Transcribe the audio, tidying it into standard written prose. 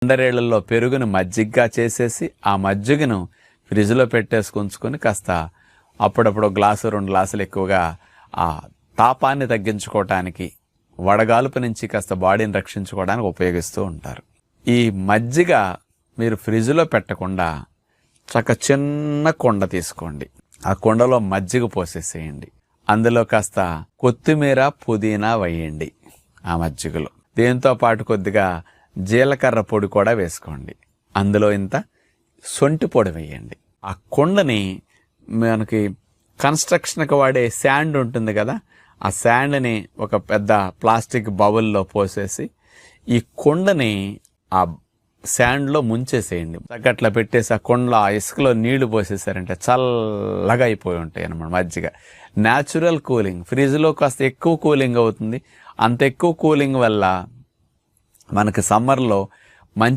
అందరేళ్లలో పెరుగును మజ్జిగగా చేసేసి ఆ మజ్జిగను ఫ్రిడ్జ్లో ఉంచుకొని కాస్త అప్పుడప్పుడు గ్లాసు 2 గ్లాసులు ఎక్కువగా ఆ తాపాన్ని తగ్గించుకోవటానికి, వడగాలుపు నుంచి కాస్త బాడీని రక్షించుకోవడానికి ఉపయోగిస్తూ ఉంటారు. ఈ మజ్జిగ మీరు ఫ్రిడ్జ్లో పెట్టకుండా చిన్న కొండ తీసుకోండి. ఆ కొండలో మజ్జిగ పోసేసేయండి. అందులో కాస్త కొత్తిమీర, పుదీనా వేయండి ఆ మజ్జిగలో. దీంతో పాటు కొద్దిగా జీలకర్ర పొడి కూడా వేసుకోండి. అందులో ఇంత సొంటి పొడి వేయండి. ఆ కొండని మనకి కన్స్ట్రక్షన్కి వాడే శాండ్ ఉంటుంది కదా, ఆ శాండ్ని ఒక పెద్ద ప్లాస్టిక్ బౌల్లో పోసేసి ఈ కొండని ఆ శాండ్లో ముంచేసేయండి. అట్లా పెట్టేసి ఆ కొండలో ఆ ఇసుకలో నీళ్లు పోసేసారంటే చల్లగా అయిపోయి ఉంటాయి అన్నమాట మజ్జిగ. Natural cooling. ఫ్రిడ్జ్లో కాస్త ఎక్కువ కూలింగ్ అవుతుంది. అంత ఎక్కువ కూలింగ్ వల్ల మనకి సమ్మర్లో